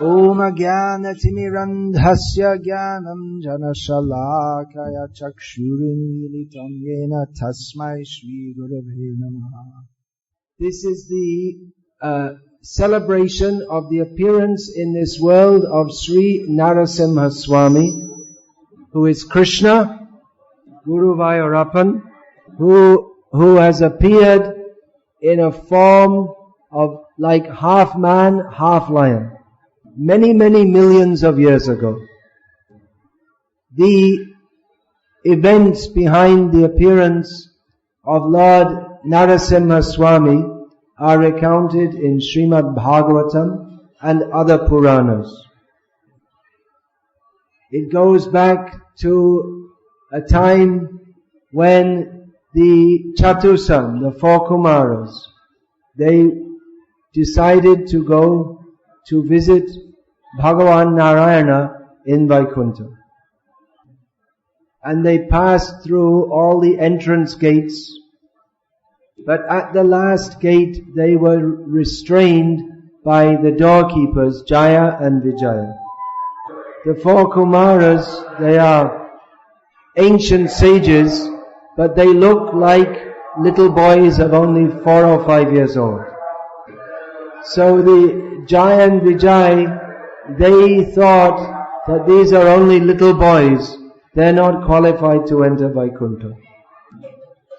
Om Jnanatimmirandhasya Jnananjana Shalakaya Chakshurunmilitam Yena Tasmai Shri Gurave Namaha. This is the celebration of the appearance in this world of Sri Nrsimha Swami, who is Krishna, Guruvayur, who has appeared in a form of like half man, half lion. Many millions of years ago. The events behind the appearance of Lord Nrsimha Swami are recounted in Srimad Bhagavatam and other Puranas. It goes back to a time when the Chatusam, the four Kumaras, they decided to go to visit Bhagavan Narayana in Vaikuntha. And they passed through all the entrance gates, but at the last gate they were restrained by the doorkeepers, Jaya and Vijaya. The four Kumaras, they are ancient sages, but they look like little boys of only 4 or 5 years old. So the Jaya and Vijay, they thought that these are only little boys. They're not qualified to enter Vaikuntha.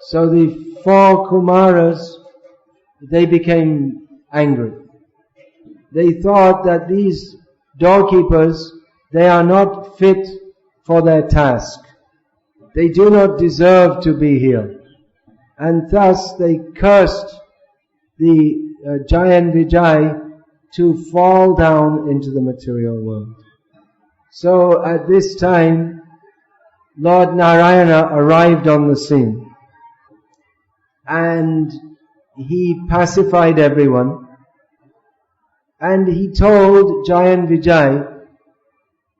So the four Kumaras, they became angry. They thought that these doorkeepers, they are not fit for their task. They do not deserve to be here. And thus they cursed the Jaya and Vijay to fall down into the material world. So at this time, Lord Narayana arrived on the scene. And he pacified everyone. And he told Jaya and Vijay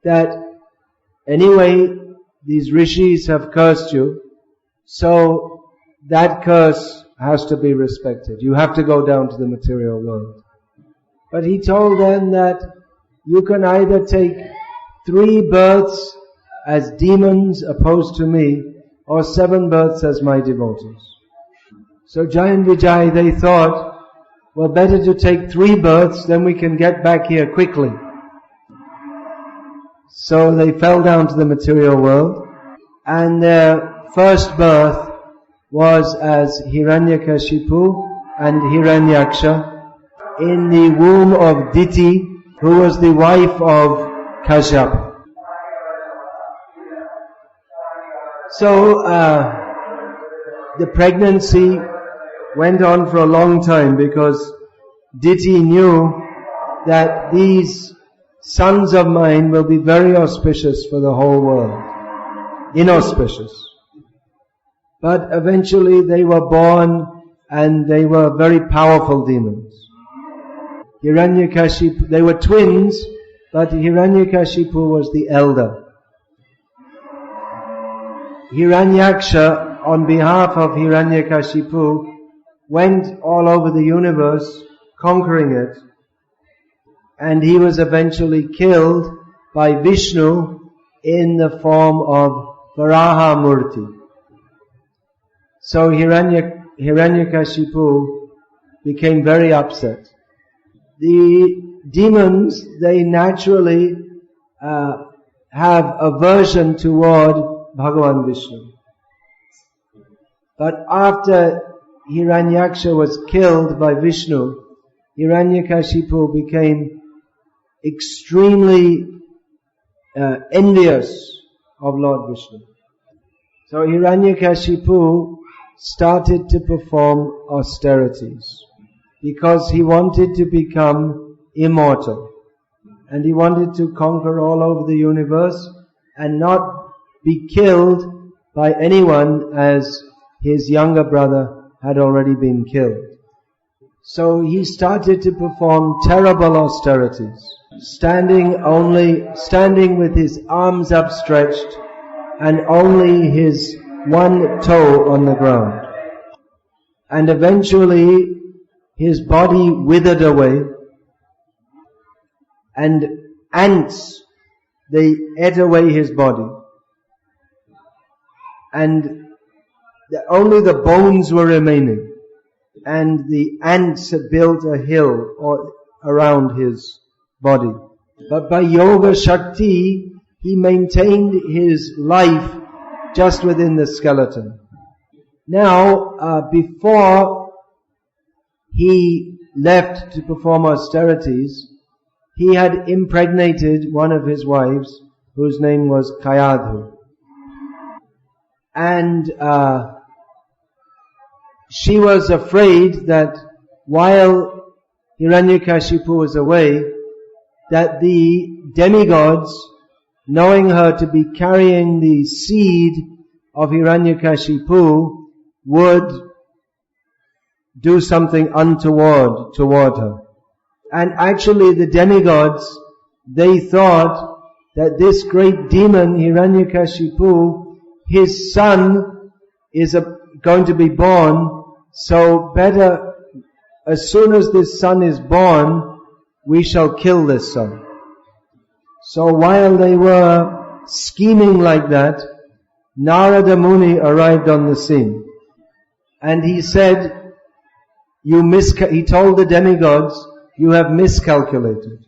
that anyway, these rishis have cursed you, so that curse has to be respected. You have to go down to the material world. But he told them that you can either take 3 births as demons opposed to me, or 7 births as my devotees. So Jaya and Vijay, they thought, well, better to take 3 births, then we can get back here quickly. So they fell down to the material world, and their first birth was as Hiranyakashipu and Hiranyaksha in the womb of Diti, who was the wife of Kashyap. So the pregnancy went on for a long time because Diti knew that these sons of mine will be very auspicious for the whole world. Inauspicious. But eventually they were born and they were very powerful demons. Hiranyakashipu, they were twins, but Hiranyakashipu was the elder. Hiranyaksha, on behalf of Hiranyakashipu, went all over the universe, conquering it, and he was eventually killed by Vishnu in the form of Varaha Murti. So Hiranyakashipu became very upset. The demons, they naturally have aversion toward Bhagavan Vishnu. But after Hiranyaksha was killed by Vishnu, Hiranyakashipu became extremely envious of Lord Vishnu. So Hiranyakashipu started to perform austerities because he wanted to become immortal. And he wanted to conquer all over the universe and not be killed by anyone as his younger brother had already been killed. So he started to perform terrible austerities, standing with his arms upstretched and only his one toe on the ground. And eventually his body withered away and ants, they ate away his body. And only the bones were remaining. And the ants had built a hill around his body. But by Yoga Shakti, he maintained his life just within the skeleton. Now, before he left to perform austerities, he had impregnated one of his wives, whose name was Kayadhu. And she was afraid that while Hiranyakashipu was away, that the demigods, knowing her to be carrying the seed of Hiranyakashipu, would do something untoward toward her. And actually the demigods, they thought that this great demon Hiranyakashipu, his son is going to be born, so better, as soon as this son is born, we shall kill this son. So while they were scheming like that, Narada Muni arrived on the scene. And he said, he told the demigods, you have miscalculated.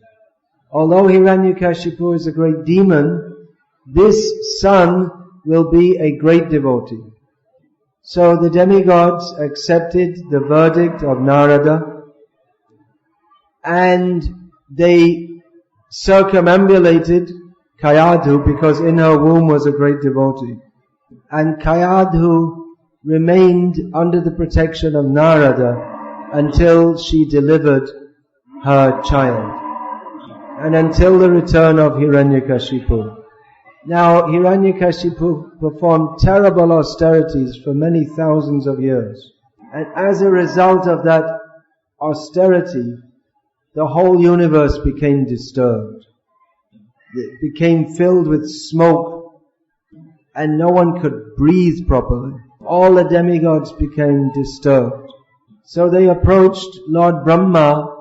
Although Hiranyakashipu is a great demon, this son will be a great devotee. So the demigods accepted the verdict of Narada, and they circumambulated Kayadhu, because in her womb was a great devotee. And Kayadhu remained under the protection of Narada until she delivered her child, and until the return of Hiranyakashipu. Now, Hiranyakashipu performed terrible austerities for many thousands of years. And as a result of that austerity, the whole universe became disturbed. It became filled with smoke, and no one could breathe properly. All the demigods became disturbed. So they approached Lord Brahma,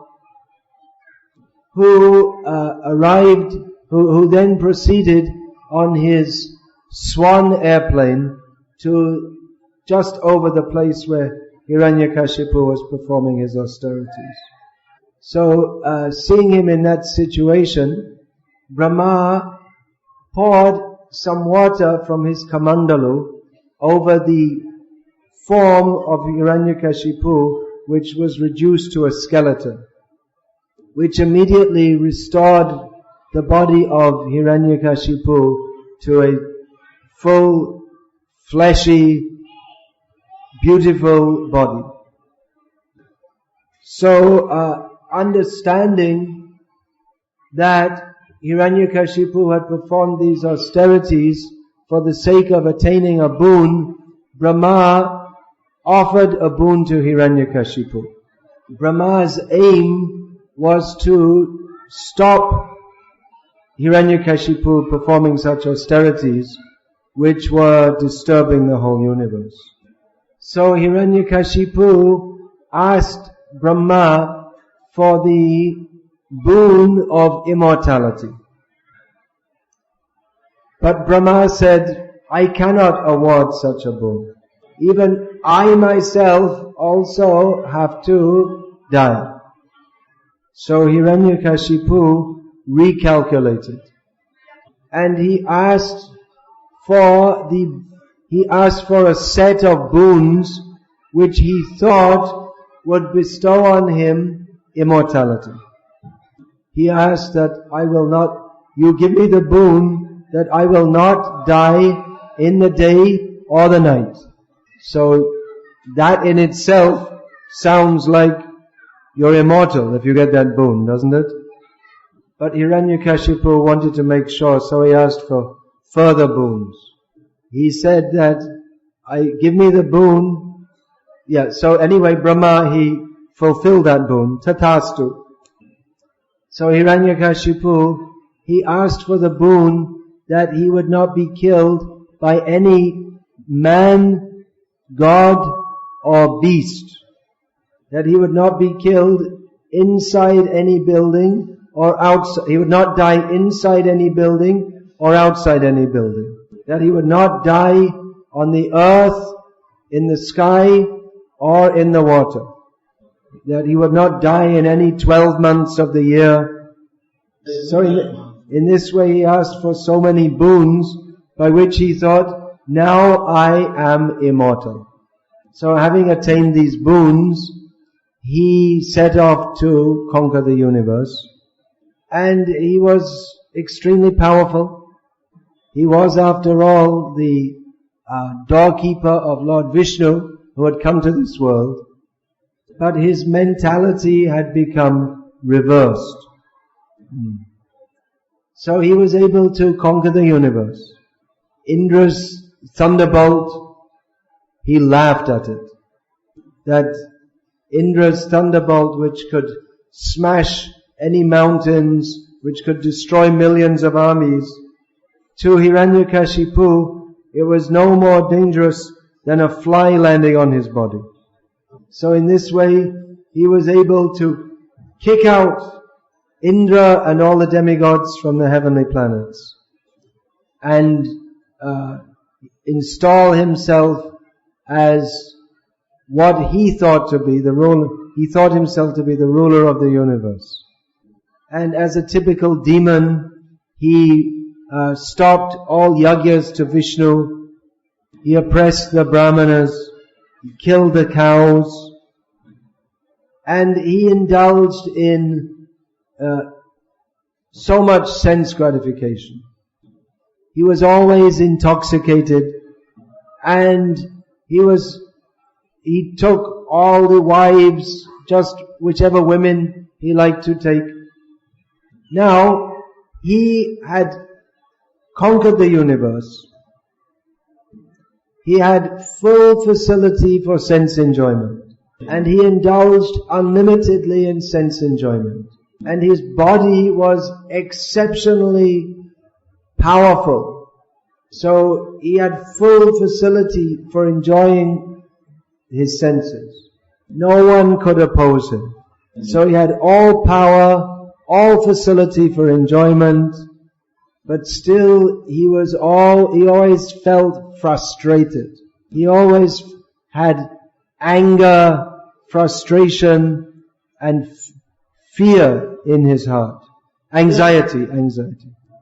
who who then proceeded on his swan airplane to just over the place where Hiranyakashipu was performing his austerities. So, seeing him in that situation, Brahma poured some water from his kamandalu over the form of Hiranyakashipu, which was reduced to a skeleton, which immediately restored the body of Hiranyakashipu to a full, fleshy, beautiful body. So, understanding that Hiranyakashipu had performed these austerities for the sake of attaining a boon, Brahma offered a boon to Hiranyakashipu. Brahma's aim was to stop Hiranyakashipu performing such austerities which were disturbing the whole universe. So Hiranyakashipu asked Brahma for the boon of immortality. But Brahma said, I cannot award such a boon. Even I myself also have to die. So Hiranyakashipu recalculated, and he asked for a set of boons which he thought would bestow on him immortality. He asked that you give me the boon that I will not die in the day or the night. So that in itself sounds like you're immortal if you get that boon, doesn't it? But Hiranyakashipu wanted to make sure, so he asked for further boons. He said that, give me the boon. Yeah, so anyway, Brahma, he fulfilled that boon, tathastu. So Hiranyakashipu, he asked for the boon that he would not be killed by any man, god, or beast. That he would not be killed inside any building or outside. He would not die inside any building or outside any building. That he would not die on the earth, in the sky, or in the water. That he would not die in any 12 months of the year. So in this way he asked for so many boons by which he thought, now I am immortal. So having attained these boons, he set off to conquer the universe. And he was extremely powerful. He was, after all, the doorkeeper of Lord Vishnu, who had come to this world. But his mentality had become reversed. So he was able to conquer the universe. Indra's thunderbolt, he laughed at it. That Indra's thunderbolt, which could smash any mountains, which could destroy millions of armies, to Hiranyakashipu, it was no more dangerous than a fly landing on his body. So in this way, he was able to kick out Indra and all the demigods from the heavenly planets and install himself as what he thought to be the ruler. He thought himself to be the ruler of the universe. And as a typical demon, he stopped all yagyas to Vishnu. He oppressed the brahmanas. He killed the cows. And he indulged in so much sense gratification. He was always intoxicated, and he took all the wives, just whichever women he liked to take. Now, he had conquered the universe. He had full facility for sense enjoyment, and he indulged unlimitedly in sense enjoyment. And his body was exceptionally powerful. So he had full facility for enjoying his senses. No one could oppose him. So he had all power, all facility for enjoyment, but still he always felt frustrated. He always had anger, frustration, and fear in his heart. Anxiety.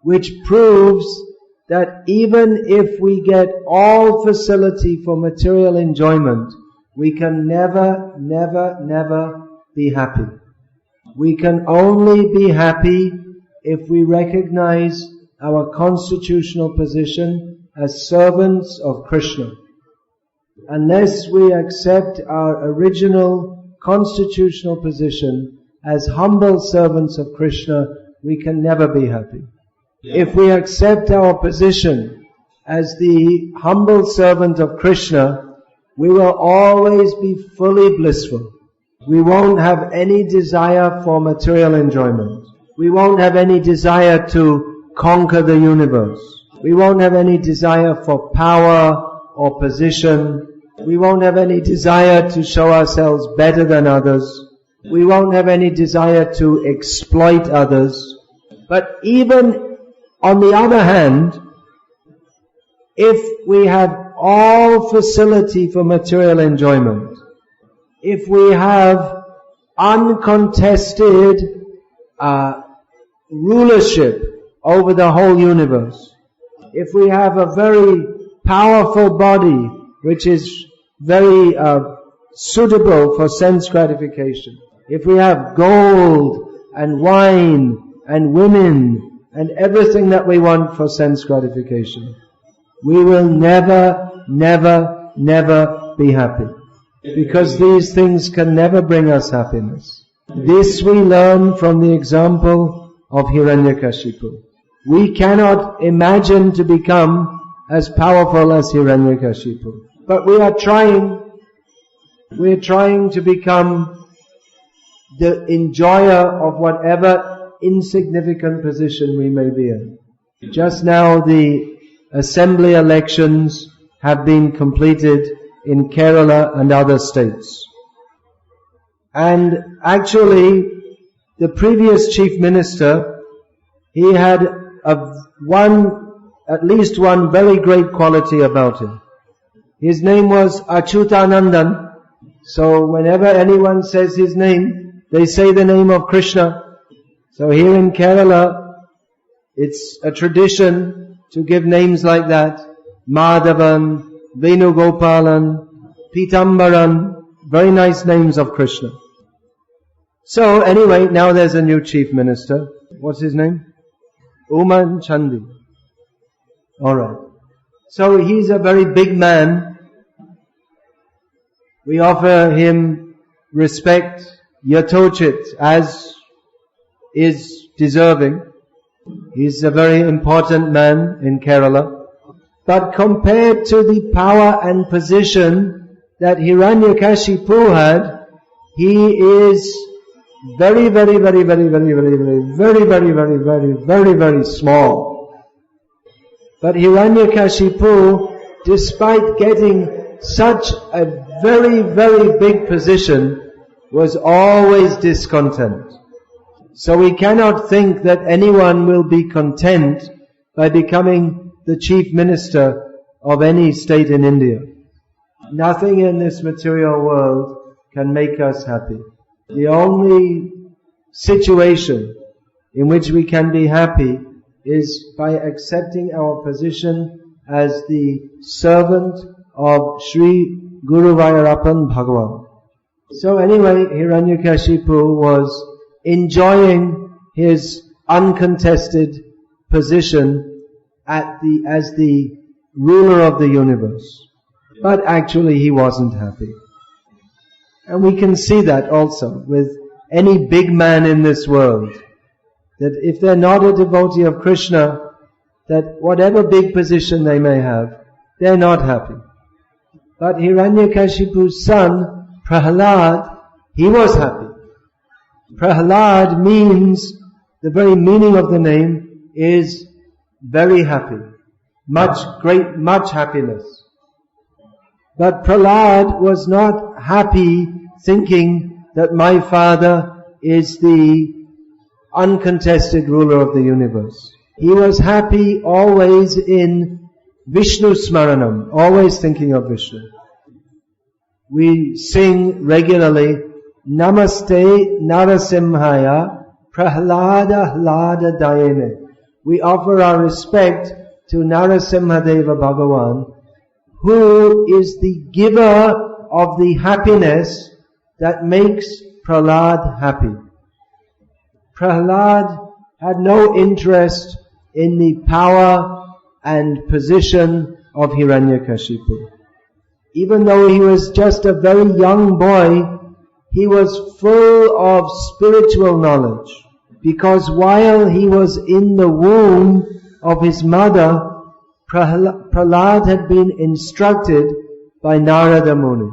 Which proves that even if we get all facility for material enjoyment, we can never be happy. We can only be happy if we recognize our constitutional position as servants of Krishna. Unless we accept our original constitutional position as humble servants of Krishna, we can never be happy. If we accept our position as the humble servant of Krishna, we will always be fully blissful. We won't have any desire for material enjoyment. We won't have any desire to conquer the universe. We won't have any desire for power or position. We won't have any desire to show ourselves better than others. We won't have any desire to exploit others. But even on the other hand, if we have all facility for material enjoyment, if we have uncontested rulership over the whole universe, if we have a very powerful body which is very suitable for sense gratification, if we have gold and wine and women and everything that we want for sense gratification, we will never be happy. Because these things can never bring us happiness. This we learn from the example of Hiranyakashipu. We cannot imagine to become as powerful as Hiranyakashipu. But we are trying to become the enjoyer of whatever insignificant position we may be in. Just now the assembly elections have been completed in Kerala and other states. And actually, the previous chief minister, he had at least one very great quality about him. His name was Achyutanandan. So whenever anyone says his name, they say the name of Krishna. So here in Kerala, it's a tradition to give names like that. Madhavan, Venugopalan, Pitambaran, very nice names of Krishna. So anyway, now there's a new chief minister. What's his name? Uman Chandi. Alright. So he's a very big man. We offer him respect, yatochit, as is deserving. He's a very important man in Kerala. But compared to the power and position that Hiranyakashipu had, he is very small. But Hiranyakashipu, despite getting such a very big position, was always discontent. So we cannot think that anyone will be content by becoming the chief minister of any state in India. Nothing in this material world can make us happy. The only situation in which we can be happy is by accepting our position as the servant of Sri Guruvayur Bhagavan. So anyway, Hiranyakashipu was enjoying his uncontested position as the ruler of the universe. But actually he wasn't happy. And we can see that also with any big man in this world, that if they're not a devotee of Krishna, that whatever big position they may have, they're not happy. But Hiranyakashipu's son, Prahlad, he was happy. Prahlad means, the very meaning of the name is very happy. Much happiness. But Prahlad was not happy thinking that my father is the uncontested ruler of the universe. He was happy always in Vishnu Smaranam, always thinking of Vishnu. We sing regularly, Namaste Nrsimhaya Prahlada Hlada Dayane. We offer our respect to Nrsimha Deva Bhagavan, who is the giver of the happiness that makes Prahlad happy. Prahlad had no interest in the power and position of Hiranyakashipu. Even though he was just a very young boy, he was full of spiritual knowledge. Because while he was in the womb of his mother, Prahlad had been instructed by Narada Muni.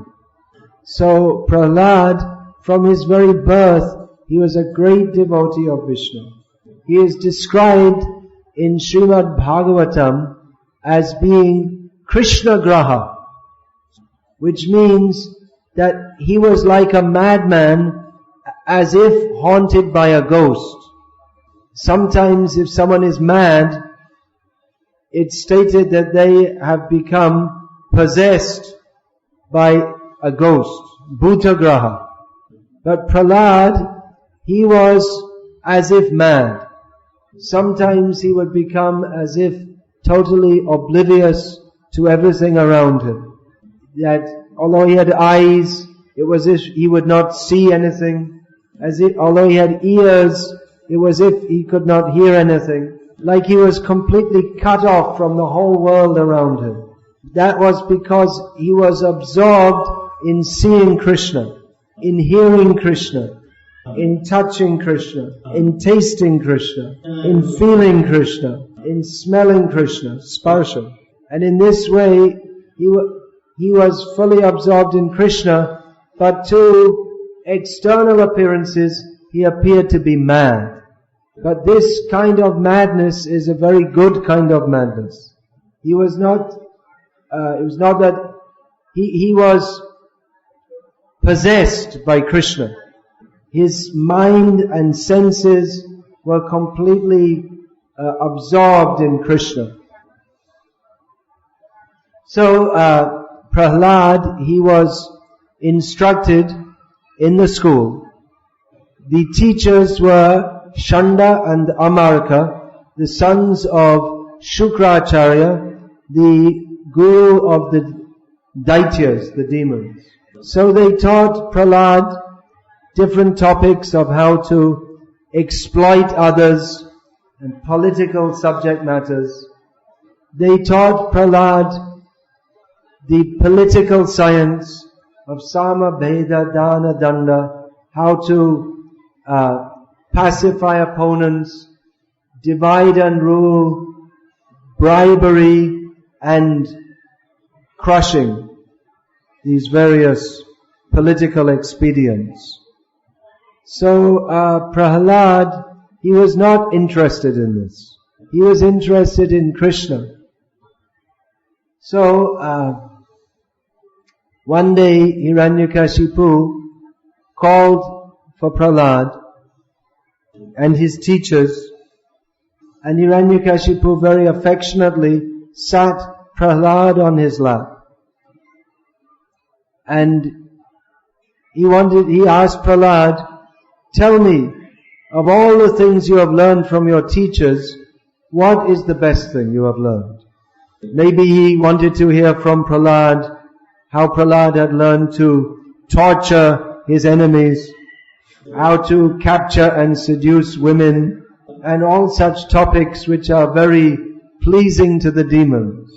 So Prahlad, from his very birth, he was a great devotee of Vishnu. He is described in Srimad Bhagavatam as being Krishna Graha, which means that he was like a madman, as if haunted by a ghost. Sometimes if someone is mad, it's stated that they have become possessed by a ghost, Bhuta Graha. But Prahlad, he was as if mad. Sometimes he would become as if totally oblivious to everything around him. That although he had eyes, it was as if he would not see anything. Although he had ears, it was as if he could not hear anything. Like he was completely cut off from the whole world around him. That was because he was absorbed in seeing Krishna, in hearing Krishna, in touching Krishna, in tasting Krishna, in feeling Krishna, in smelling Krishna, sparsha. And in this way, he was fully absorbed in Krishna, but to external appearances, he appeared to be mad. But this kind of madness is a very good kind of madness. He was not possessed by Krishna. his mind and senses were completely absorbed in Krishna. So Prahlad, he was instructed in the school. The teachers were Shanda and Amarka, the sons of Shukracharya, the guru of the Daityas, the demons. So they taught Prahlad different topics of how to exploit others and political subject matters. They taught Prahlad the political science of Sama, Bheda, Dana, Danda, how to pacify opponents, divide and rule, bribery and crushing, these various political expedients. So Prahlad, he was not interested in this. He was interested in Krishna. So one day Hiranyakashipu called for Prahlad and his teachers, and Hiranyakashipu very affectionately sat Prahlad on his lap. And he asked Prahlad, tell me, of all the things you have learned from your teachers, what is the best thing you have learned? Maybe he wanted to hear from Prahlad how Prahlad had learned to torture his enemies, how to capture and seduce women, and all such topics which are very pleasing to the demons.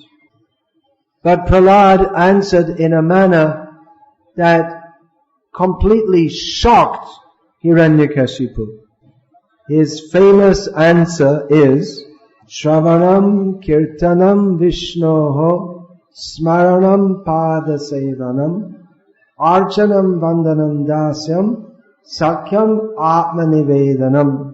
But Prahlad answered in a manner that completely shocked Hiranyakashipu. His famous answer is, Shravanam Kirtanam Vishnoho Smaranam Padasevanam Archanam Vandanam Dasyam Sakyam Atmanivedanam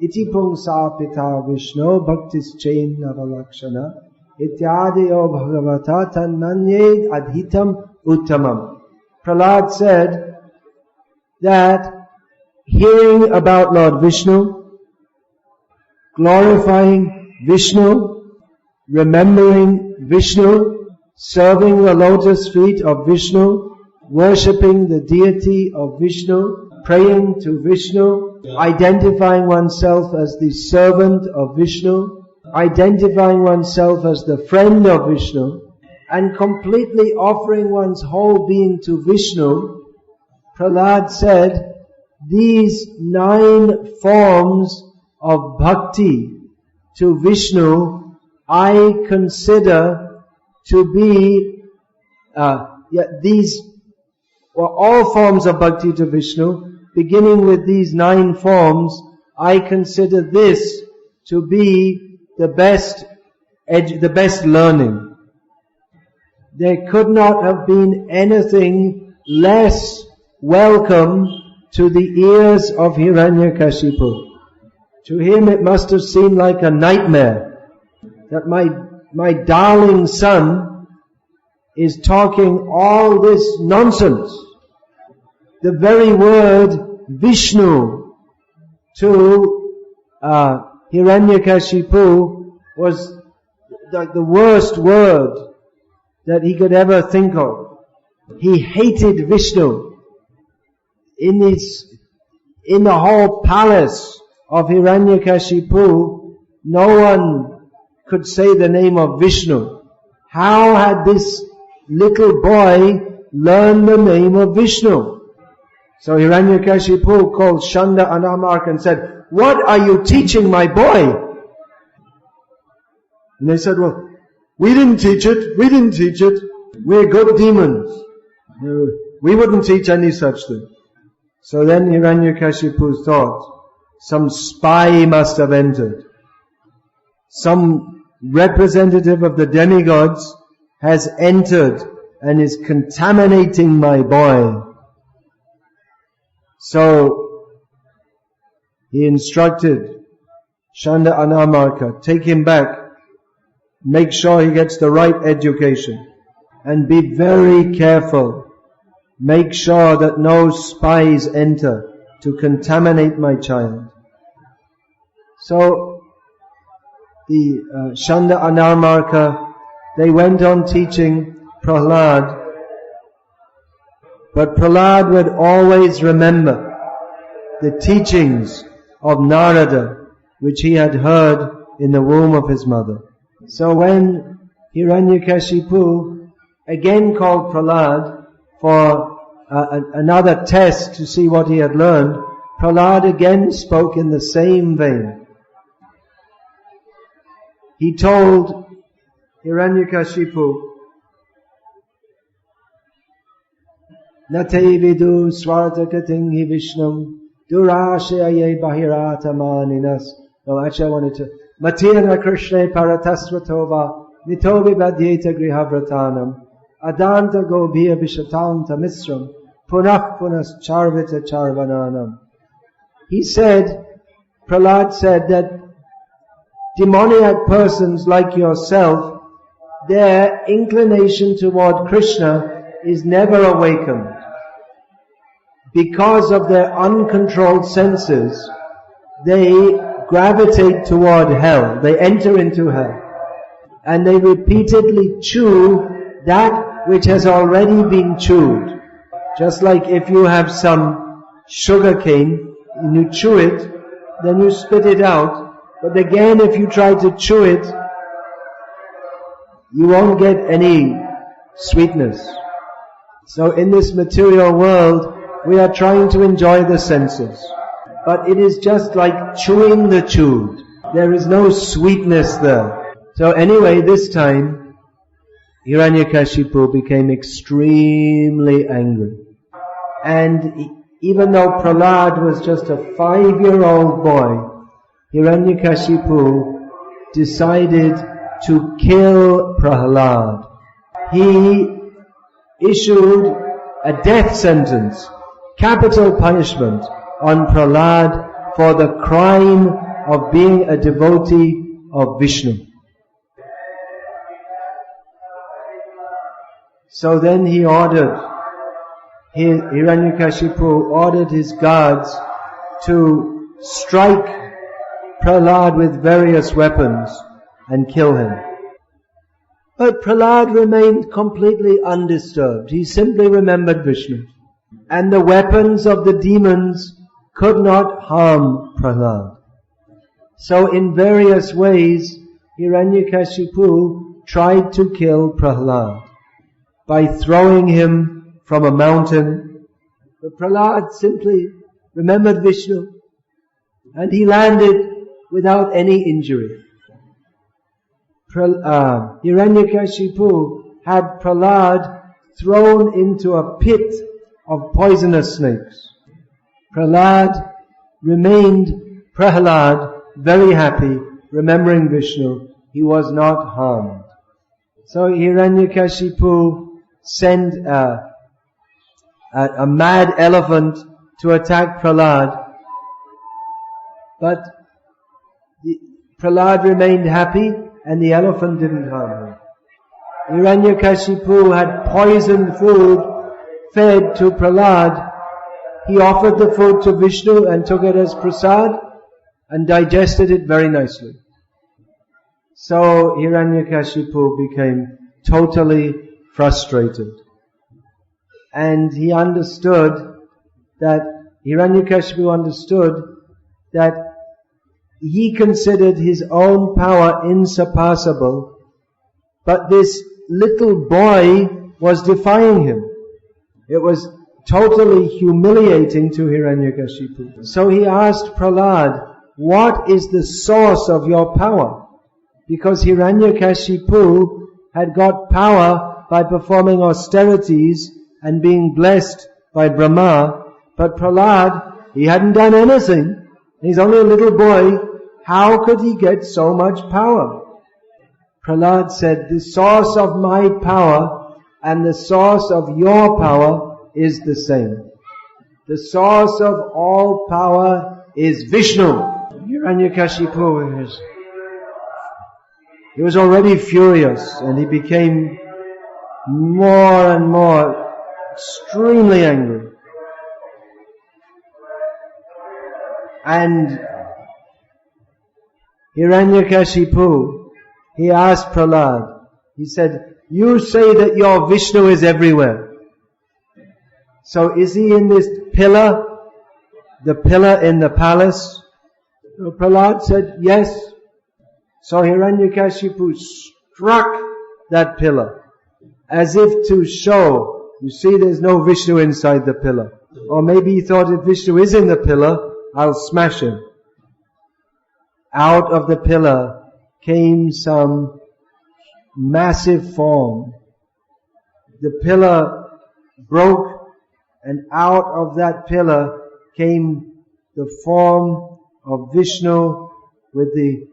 Iti Pungsa Pita Vishno Bhaktis Chain Navalakshana Ityadiyo Bhagavata Tannanyed Adhitam Uttamam. Prahlad said that hearing about Lord Vishnu, glorifying Vishnu, remembering Vishnu, serving the lotus feet of Vishnu, worshipping the deity of Vishnu, praying to Vishnu, identifying oneself as the servant of Vishnu, identifying oneself as the friend of Vishnu, and completely offering one's whole being to Vishnu. Prahlad said, these 9 forms of bhakti to Vishnu, I consider to be, these were all forms of bhakti to Vishnu, beginning with these 9 forms, I consider this to be the best learning. There could not have been anything less welcome to the ears of Hiranyakashipu. To him it must have seemed like a nightmare that my darling son is talking all this nonsense. The very word Vishnu to Hiranyakashipu was like the worst word that he could ever think of. He hated Vishnu. In the whole palace of Hiranyakashipu, no one could say the name of Vishnu. How had this little boy learned the name of Vishnu? So Hiranyakashipu called Shanda and Amarka and said, what are you teaching my boy? And they said, well, we didn't teach it. We're good demons. We wouldn't teach any such thing. So then Hiranyakashipu thought, some spy must have entered. Some representative of the demigods has entered and is contaminating my boy. So he instructed Shanda and Amarka, take him back, make sure he gets the right education, and be very careful. Make sure that no spies enter to contaminate my child. So the Shanda Anarmarka, they went on teaching Prahlad, but Prahlad would always remember the teachings of Narada, which he had heard in the womb of his mother. So when Hiranyakashipu again called Prahlad for another test to see what he had learned, Prahlad again spoke in the same vein. He told Hiranyakashipu, Nate vidu swartakating hi vishnam durashaye bahirathamaninas. No, actually I wanted to. Matirna krishne paratasvatova nitovi badhyeta grihavratanam adanta gobhiya vishatanta misram punah punas charvita charvananam. He said, Prahlad said that demoniac persons like yourself, their inclination toward Krishna is never awakened. Because of their uncontrolled senses, they gravitate toward hell. They enter into hell. And they repeatedly chew that which has already been chewed. Just like if you have some sugar cane and you chew it, then you spit it out. But again, if you try to chew it, you won't get any sweetness. So in this material world, we are trying to enjoy the senses. But it is just like chewing the chewed. There is no sweetness there. So anyway, this time, Hiranyakashipu became extremely angry. And even though Prahlad was just a 5-year-old boy, Hiranyakashipu decided to kill Prahlad. He issued a death sentence, capital punishment on Prahlad for the crime of being a devotee of Vishnu. So then he Hiranyakashipu ordered his guards to strike Prahlad with various weapons and kill him. But Prahlad remained completely undisturbed. He simply remembered Vishnu. And the weapons of the demons could not harm Prahlad. So in various ways, Hiranyakashipu tried to kill Prahlad by throwing him from a mountain. But Prahlad simply remembered Vishnu and he landed without any injury. Hiranyakashipu had Prahlad thrown into a pit of poisonous snakes. Prahlad remained very happy, remembering Vishnu. He was not harmed. So Hiranyakashipu sent a mad elephant to attack Prahlad. But Prahlad remained happy and the elephant didn't harm him. Hiranyakashipu had poisoned food fed to Prahlad. He offered the food to Vishnu and took it as prasad and digested it very nicely. So Hiranyakashipu became totally frustrated. And Hiranyakashipu understood that he considered his own power insurpassable, but this little boy was defying him. It was totally humiliating to Hiranyakashipu. So he asked Prahlad, what is the source of your power? Because Hiranyakashipu had got power by performing austerities and being blessed by Brahma, but Prahlad, he hadn't done anything. He's only a little boy. How could he get so much power? Prahlad said, the source of my power and the source of your power is the same. The source of all power is Vishnu. Hiranyakashipu he was already furious and he became more and more extremely angry. And Hiranyakashipu, he asked Prahlad, he said, you say that your Vishnu is everywhere. So is he in this pillar? The pillar in the palace? So Prahlad said, yes. So Hiranyakashipu struck that pillar as if to show, you see there's no Vishnu inside the pillar. Or maybe he thought if Vishnu is in the pillar, I'll smash him. Out of the pillar came some massive form. The pillar broke, and out of that pillar came the form of Vishnu with the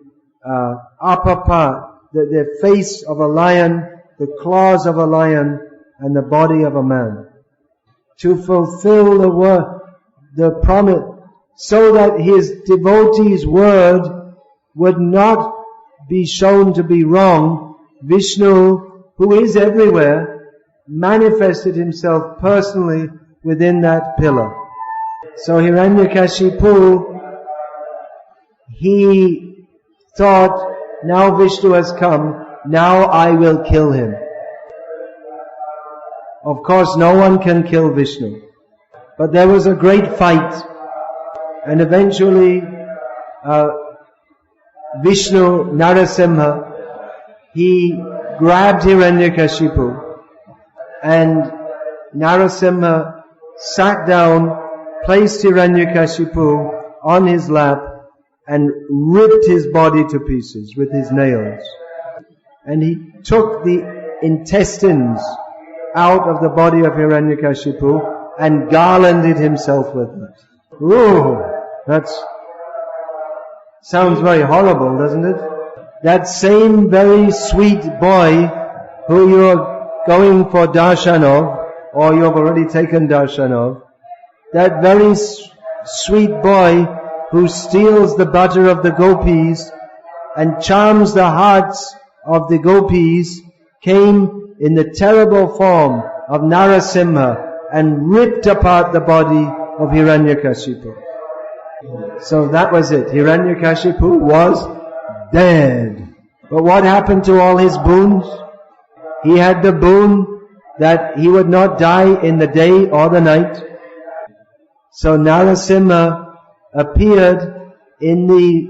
upper part, the face of a lion, the claws of a lion, and the body of a man. To fulfill the promise, so that his devotee's word would not be shown to be wrong, Vishnu, who is everywhere, manifested himself personally within that pillar. So Hiranyakashipu, he thought, now Vishnu has come, now I will kill him. Of course, no one can kill Vishnu. But there was a great fight, and eventually Vishnu, Nrsimha, he grabbed Hiranyakashipu, and Nrsimha sat down, placed Hiranyakashipu on his lap, and ripped his body to pieces with his nails. And he took the intestines out of the body of Hiranyakashipu and garlanded himself with it. Ooh, that sounds very horrible, doesn't it? That same very sweet boy who you're going for darshan of, or you've already taken darshan of, that very sweet boy who steals the butter of the gopis and charms the hearts of the gopis, came in the terrible form of Nrsimha and ripped apart the body of Hiranyakashipu. So that was it. Hiranyakashipu was dead. But what happened to all his boons? He had the boon that he would not die in the day or the night. So Nrsimha appeared in the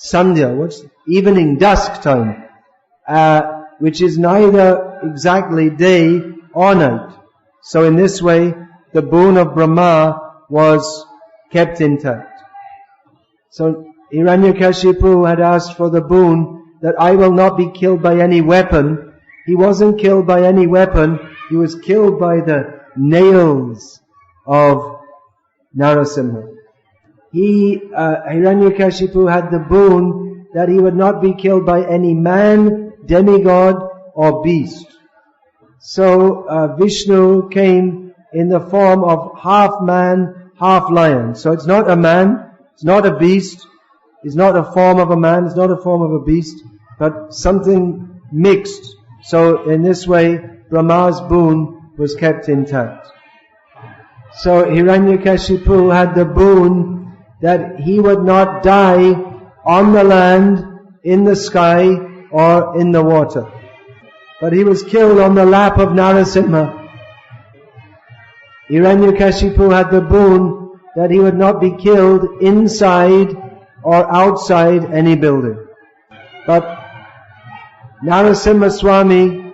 Sandhya, evening, dusk time, which is neither exactly day or night. So in this way, the boon of Brahma was kept intact. So Hiranyakashipu had asked for the boon that I will not be killed by any weapon. He wasn't killed by any weapon, he was killed by the nails of Nrsimha. Hiranyakashipu had the boon that he would not be killed by any man, demigod or beast. So Vishnu came in the form of half man, half lion. So it's not a man, it's not a beast, it's not a form of a man, it's not a form of a beast, but something mixed. So in this way, Brahma's boon was kept intact. So Hiranyakashipu had the boon that he would not die on the land, in the sky, or in the water. But he was killed on the lap of Nrsimha. Hiranyakashipu had the boon that he would not be killed inside or outside any building. But Nrsimha Swami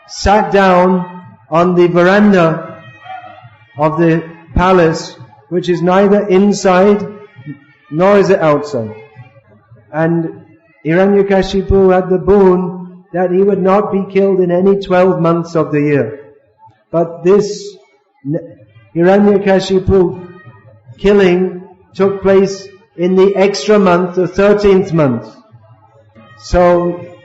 sat down on the veranda of the palace, which is neither inside nor is it outside. And Hiranyakashipu had the boon that he would not be killed in any 12 months of the year. But this Hiranyakashipu killing took place in the extra month, the 13th month. So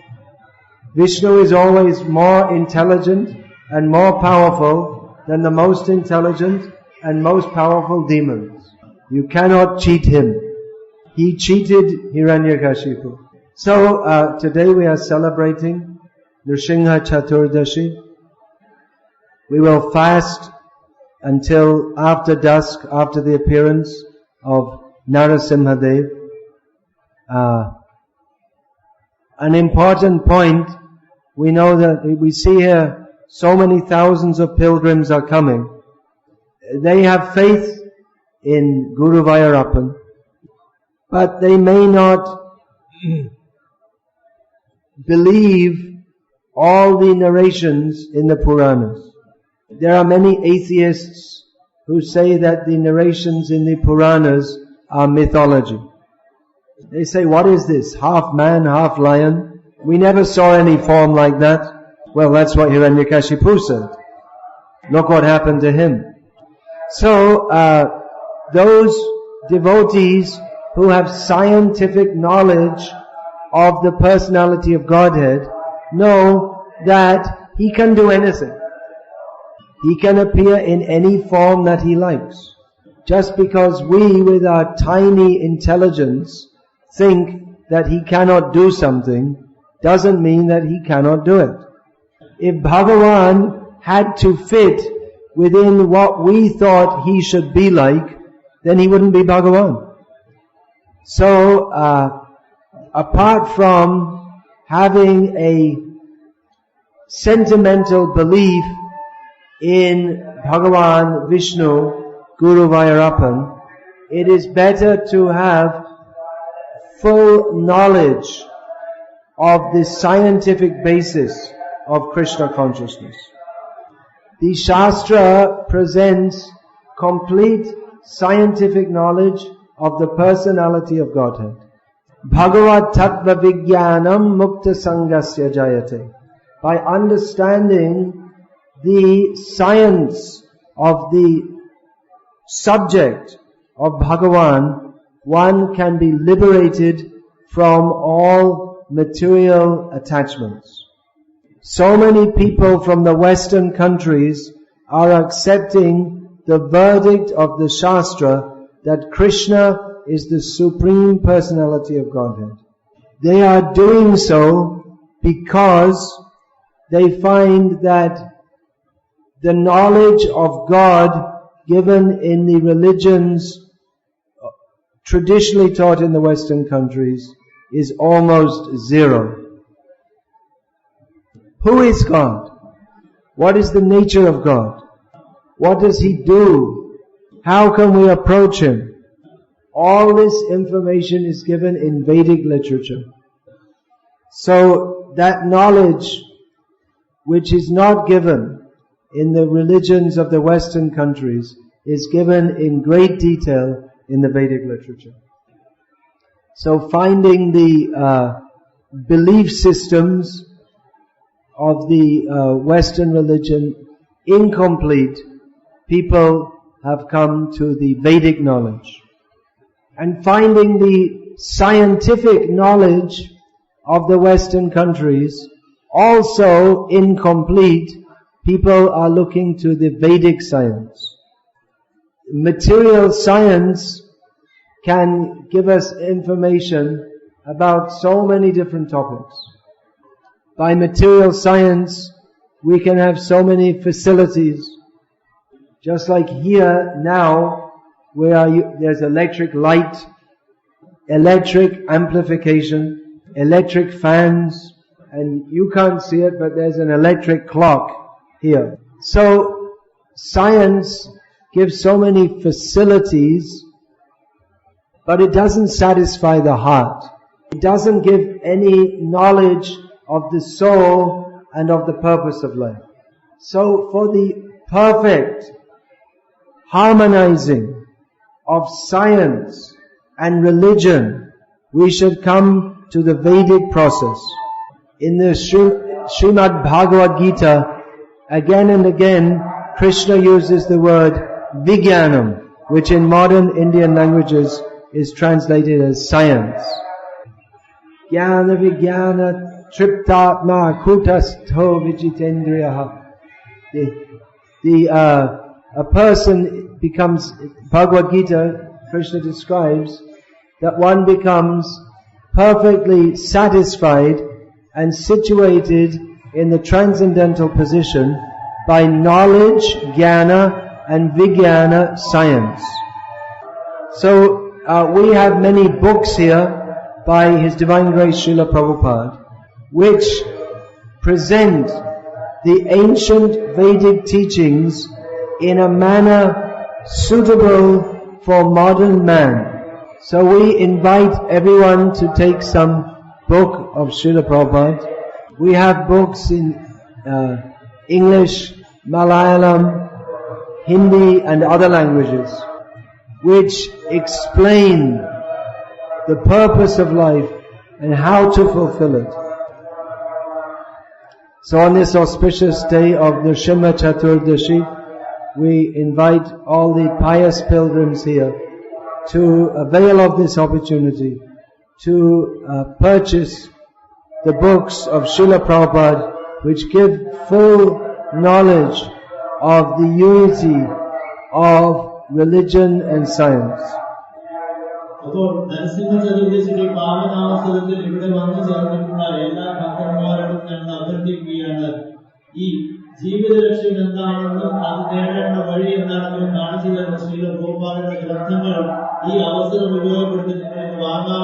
Vishnu is always more intelligent and more powerful than the most intelligent and most powerful demons. You cannot cheat him. He cheated Hiranyakashipu. So today we are celebrating Nrsimha Chaturdashi. We will fast until after dusk, after the appearance of Nrsimha Dev. An important point, we know that we see here so many thousands of pilgrims are coming. They have faith in Guruvayur, but they may not believe all the narrations in the Puranas. There are many atheists who say that the narrations in the Puranas are mythology. They say, what is this? Half man, half lion? We never saw any form like that. Well, that's what Hiranyakashipu said. Look what happened to him. So, those devotees who have scientific knowledge of the personality of Godhead know that He can do anything. He can appear in any form that He likes. Just because we, with our tiny intelligence, think that He cannot do something, doesn't mean that He cannot do it. If Bhagavan had to fit within what we thought He should be like, then He wouldn't be Bhagavan. So, apart from having a sentimental belief in Bhagavan Vishnu, Guruvayur, it is better to have full knowledge of the scientific basis of Krishna consciousness. The Shastra presents complete scientific knowledge of the personality of Godhead. Bhagavad Tattva Vijnanam Mukta Sangasya Jayate. By understanding the science of the subject of Bhagavan, one can be liberated from all material attachments. So many people from the Western countries are accepting the verdict of the Shastra that Krishna is the Supreme Personality of Godhead. They are doing so because they find that the knowledge of God given in the religions traditionally taught in the Western countries is almost zero. Who is God? What is the nature of God? What does He do? How can we approach Him? All this information is given in Vedic literature. So that knowledge which is not given in the religions of the Western countries is given in great detail in the Vedic literature. So finding the belief systems of the Western religion incomplete, people have come to the Vedic knowledge. And finding the scientific knowledge of the Western countries also incomplete, people are looking to the Vedic science. Material science can give us information about so many different topics. By material science, we can have so many facilities. Just like here now, where there's electric light, electric amplification, electric fans, and you can't see it, but there's an electric clock here. So, science gives so many facilities, but it doesn't satisfy the heart. It doesn't give any knowledge of the soul and of the purpose of life. So for the perfect harmonizing of science and religion, we should come to the Vedic process. In the Srimad Bhagavad Gita, again and again, Krishna uses the word Vijnanam, which in modern Indian languages is translated as science. Jnana Vijnana Triptatma Kutastho Vijitendriyaha. A person becomes, Bhagavad Gita, Krishna describes that one becomes perfectly satisfied and situated in the transcendental position by knowledge, jnana and vijnana, science. So we have many books here by His Divine Grace Srila Prabhupada, which present the ancient Vedic teachings in a manner suitable for modern man. So we invite everyone to take some book of Srila Prabhupada. We have books in English, Malayalam, Hindi and other languages, which explain the purpose of life and how to fulfill it. So on this auspicious day of Nrsimha Chaturdashi, we invite all the pious pilgrims here to avail of this opportunity to purchase the books of Srila Prabhupada, which give full knowledge of the unity of religion and science. അപ്പോൾ നരസിംഹ ചതുർദശിയുടെ പാവനാവസരത്തിൽ ഇവിടെ വന്നു ചേർന്നിട്ടുള്ള എല്ലാ ഭക്തന്മാരോടും ഞങ്ങൾ അഭ്യർത്ഥിക്കുകയാണ്, ഈ ജീവിതലക്ഷ്യം എന്താണെന്നും അത് നേടേണ്ട വഴി എന്താണെന്നും കാണിച്ചു തരുന്ന ശ്രീല പ്രഭുപാദയുടെ ഗ്രന്ഥങ്ങൾ ഈ അവസരം ഉപയോഗപ്പെടുത്തി നിങ്ങൾക്ക് വാങ്ങാൻ